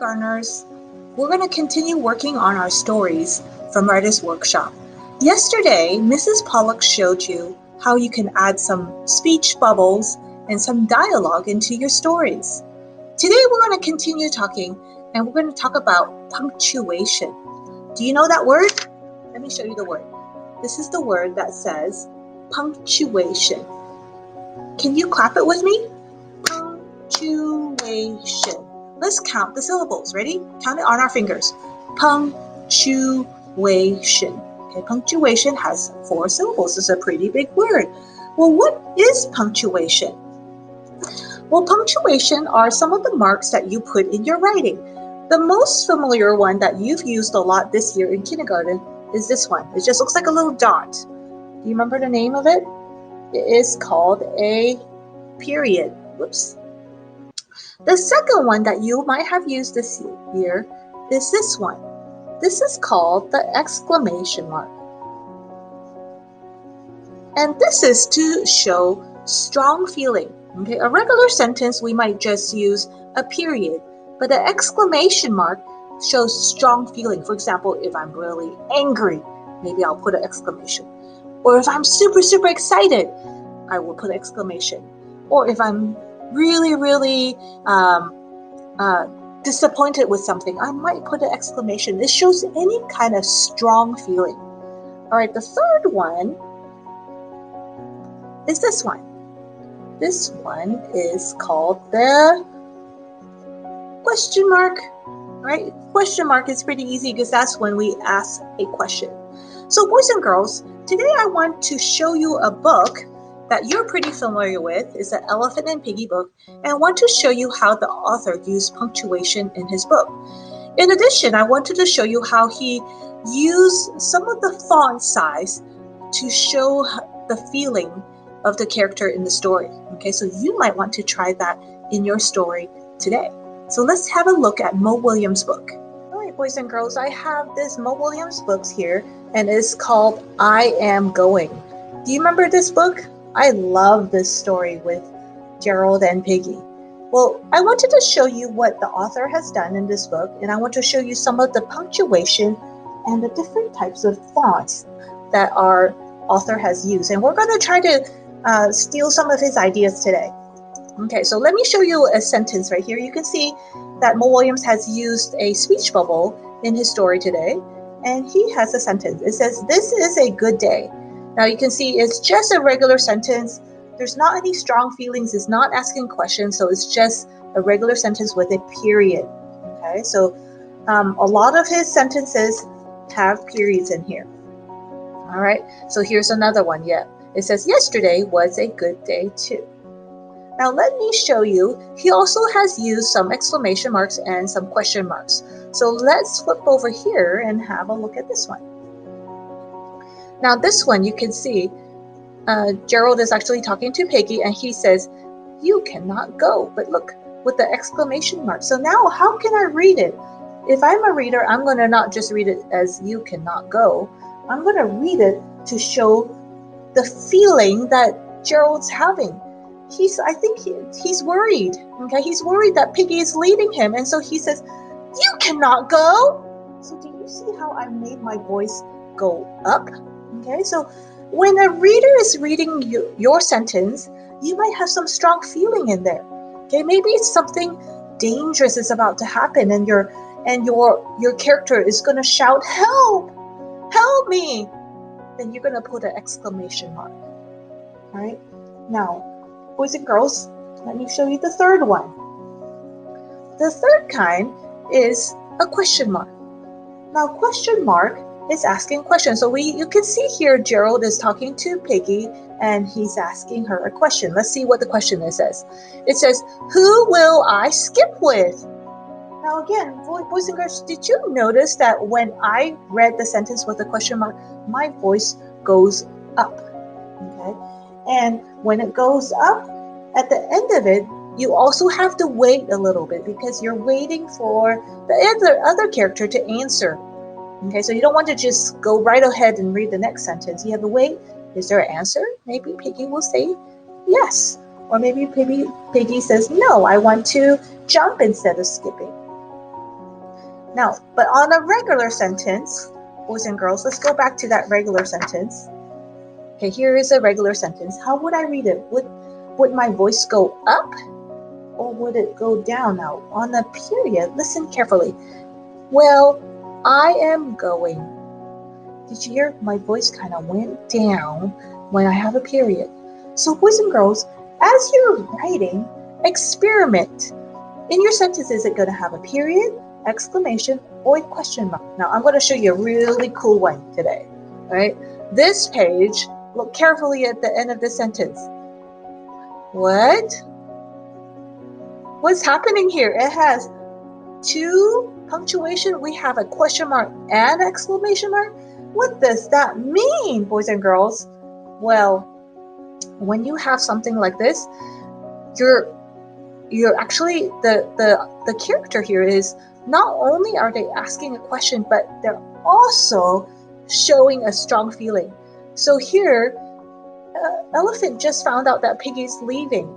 kindergartners. We're going to continue working on our stories from Writer's Workshop. Yesterday, Mrs. Pollock showed you how you can add some speech bubbles and some dialogue into your stories. Today, we're going to continue talking, and we're going to talk about punctuation. Do you know that word? Let me show you the word. This is the word that says punctuation. Can you clap it with me? Punctuation. Let's count the syllables. Ready? Count it on our fingers. Punctuation. Okay, punctuation has 4 syllables. It's a pretty big word. Well, what is punctuation? Well, punctuation are some of the marks that you put in your writing. The most familiar one that you've used a lot this year in kindergarten is this one. It just looks like a little dot. Do you remember the name of it? It is called a period. Whoops. The second one that you might have used this year is this one. This is called the exclamation mark. And this is to show strong feeling. Okay, a regular sentence we might just use a period, but the exclamation mark shows strong feeling. For example, if I'm really angry, maybe I'll put an exclamation. Or if I'm super excited, I will put an exclamation. Or if I'm really disappointed with something, I might put an exclamation. This shows any kind of strong feeling. All right, the third one is this one. This one is called the question mark, right? Question mark is pretty easy because that's when we ask a question. So boys and girls, today I want to show you a book that you're pretty familiar with. It's the Elephant and Piggy book, and I want to show you how the author used punctuation in his book. In addition, I wanted to show you how he used some of the font size to show the feeling of the character in the story. Okay, so you might want to try that in your story today. So let's have a look at Mo Willems' book. All right, boys and girls, I have this Mo Willems book here, and it's called I Am Going. Do you remember this book? I love this story with Gerald and Piggy. Well, I wanted to show you what the author has done in this book, and I want to show you some of the punctuation and the different types of fonts that our author has used. And we're going to try to steal some of his ideas today. Okay, so let me show you a sentence right here. You can see that Mo Willems has used a speech bubble in his story today, and he has a sentence. It says, "This is a good day." Now you can see it's just a regular sentence. There's not any strong feelings. It's not asking questions, so it's just a regular sentence with a period. Okay, so a lot of his sentences have periods in here. All right, so here's another one. Yeah, it says, "Yesterday was a good day too." Now let me show you, he also has used some exclamation marks and some question marks. So let's flip over here and have a look at this one. Now this one you can see, Gerald is actually talking to Piggy and he says, "You cannot go," but look, with the exclamation mark. So now how can I read it? If I'm a reader, I'm going to not just read it as "you cannot go." I'm going to read it to show the feeling that Gerald's having. I think he's worried. Okay, he's worried that Piggy is leaving him, and so he says, "You cannot go." So do you see how I made my voice go up? Okay, so when a reader is reading your sentence, you might have some strong feeling in there. Okay, maybe it's something dangerous is about to happen, and your character is going to shout, "Help! Help me!" Then you're going to put an exclamation mark. All right, now, boys and girls, let me show you the third one. The third kind is a question mark. Now, question mark is asking questions. So you can see here Gerald is talking to Piggy and he's asking her a question. Let's see what the question says. It says, "Who will I skip with?" Now again, boys and girls, did you notice that when I read the sentence with a question mark, my voice goes up? Okay, and when it goes up, at the end of it, you also have to wait a little bit because you're waiting for the other character to answer. Okay, so you don't want to just go right ahead and read the next sentence. You have to wait. Is there an answer? Maybe Piggy will say yes. Or maybe Piggy says, "No, I want to jump instead of skipping." Now, but on a regular sentence, boys and girls, let's go back to that regular sentence. Okay, here is a regular sentence. How would I read it? Would my voice go up or would it go down? Now, on a period, listen carefully. Well, I am going. Did you hear? My voice kind of went down when I have a period. So, boys and girls, as you're writing, experiment. In your sentence, is it going to have a period, exclamation, or a question mark? Now, I'm going to show you a really cool one today. All right? This page, look carefully at the end of the sentence. What's happening here? It has two punctuation. We have a question mark and exclamation mark. What does that mean, boys and girls? Well, when you have something like this, you're actually the character here is not only are they asking a question, but they're also showing a strong feeling. So here, Elephant just found out that Piggy's leaving,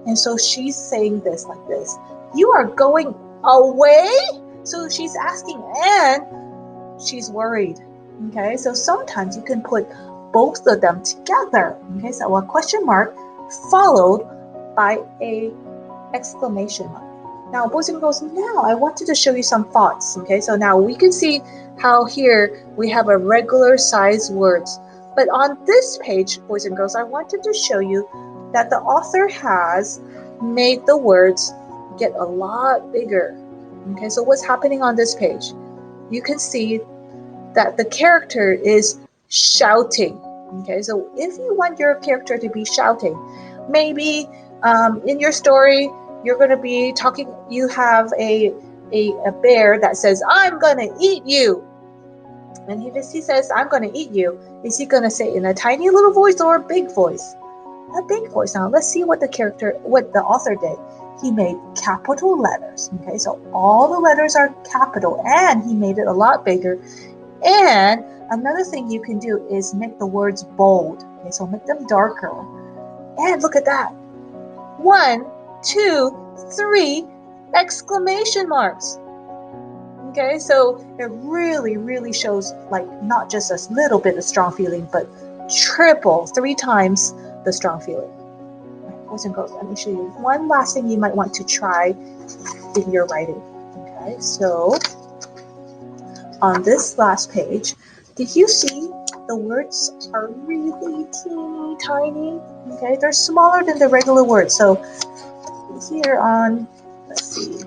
and so she's saying this like this: "You are going away?" So she's asking, and she's worried. Okay, so sometimes you can put both of them together. Okay, so a question mark followed by a exclamation mark. Now, boys and girls, now I wanted to show you some thoughts. Okay, so now we can see how here we have a regular size words. But on this page, boys and girls, I wanted to show you that the author has made the words get a lot bigger. Okay, so what's happening on this page? You can see that the character is shouting. Okay, so if you want your character to be shouting, maybe in your story, you're going to be talking, you have a bear that says, "I'm going to eat you." And he says, "I'm going to eat you." Is he going to say in a tiny little voice or a big voice? A big voice. Now let's see what the author did. He made capital letters. Okay, so all the letters are capital, and he made it a lot bigger. And another thing you can do is make the words bold. Okay, so make them darker. And look at that. 1, 2, 3 exclamation marks. Okay, so it really shows like not just a little bit of strong feeling, but triple, 3 times the strong feeling. Right, boys and girls, let me show you one last thing you might want to try in your writing. Okay, so on this last page, did you see the words are really teeny tiny? Okay, they're smaller than the regular words. So here on, let's see,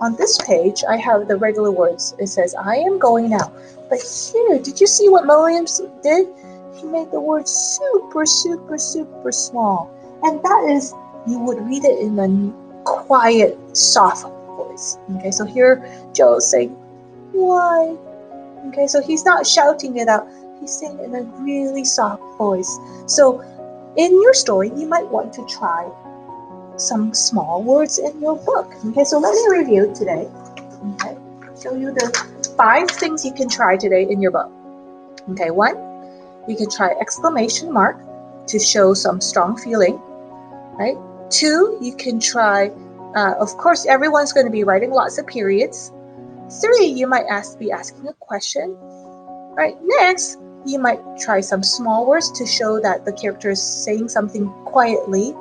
on this page, I have the regular words. It says, "I am going now." But here, did you see what Williams did? He made the words super small. And that is, you would read it in a quiet, soft voice. Okay, so here Joe is saying, "Why?" Okay, so he's not shouting it out. He's saying it in a really soft voice. So in your story, you might want to try some small words in your book. Okay, so let me review today. Okay, show you the 5 things you can try today in your book. Okay, 1, you can try exclamation mark to show some strong feeling. Right? 2, you can try, of course, everyone's going to be writing lots of periods. 3, you might be asking a question. Right? Next, you might try some small words to show that the character is saying something quietly.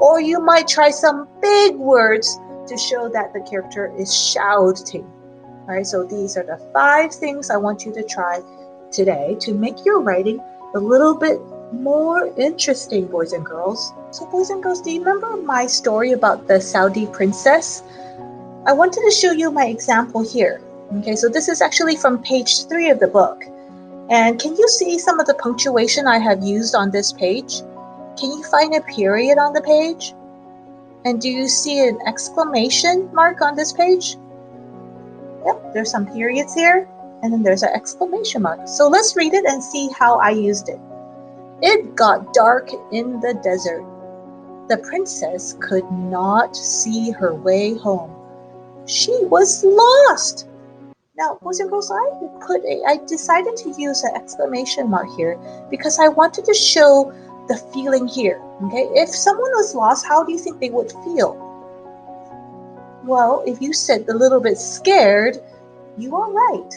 Or you might try some big words to show that the character is shouting. All right, so these are the 5 things I want you to try today to make your writing a little bit more interesting, boys and girls. So boys and girls, do you remember my story about the Saudi princess? I wanted to show you my example here. Okay, so this is actually from page 3 of the book. And can you see some of the punctuation I have used on this page? Can you find a period on the page? And do you see an exclamation mark on this page? Yep, there's some periods here, and then there's an exclamation mark. So let's read it and see how I used it. It got dark in the desert. The princess could not see her way home. She was lost. Now, boys and girls, I decided to use an exclamation mark here because I wanted to show the feeling here. Okay, if someone was lost, how do you think they would feel? Well, if you said a little bit scared, You are right.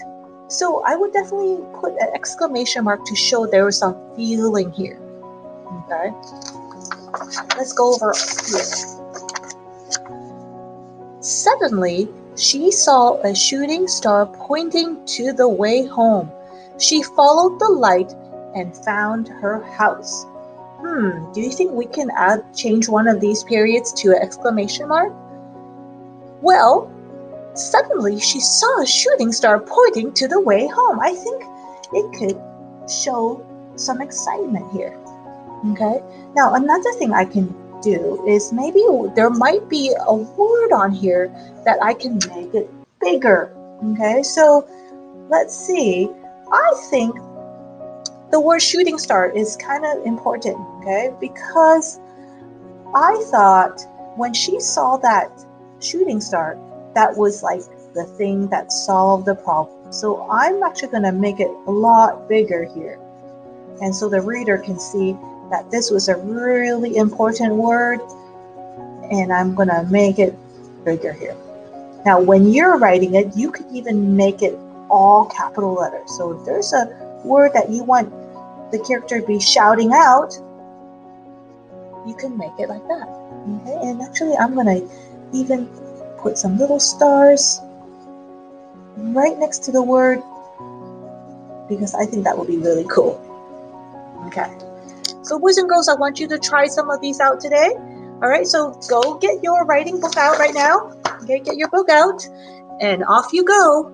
So I would definitely put an exclamation mark to show there was some feeling here. Okay, let's go over here. Suddenly, she saw a shooting star pointing to the way home. She followed the light and found her house. Do you think we can change one of these periods to an exclamation mark? Well, suddenly she saw a shooting star pointing to the way home. I think it could show some excitement here. Okay, now another thing I can do is maybe there might be a word on here that I can make it bigger. Okay, so let's see. I think the word shooting star is kind of important, okay, because I thought when she saw that shooting star, that was like the thing that solved the problem. So I'm actually going to make it a lot bigger here. And so the reader can see that this was a really important word, and I'm going to make it bigger here. Now, when you're writing it, you could even make it all capital letters. So if there's a word that you want the character to be shouting out, you can make it like that. Okay, and actually I'm going to even put some little stars right next to the word because I think that will be really cool. Okay. So boys and girls, I want you to try some of these out today. All right, so go get your writing book out right now. Okay, get your book out and off you go.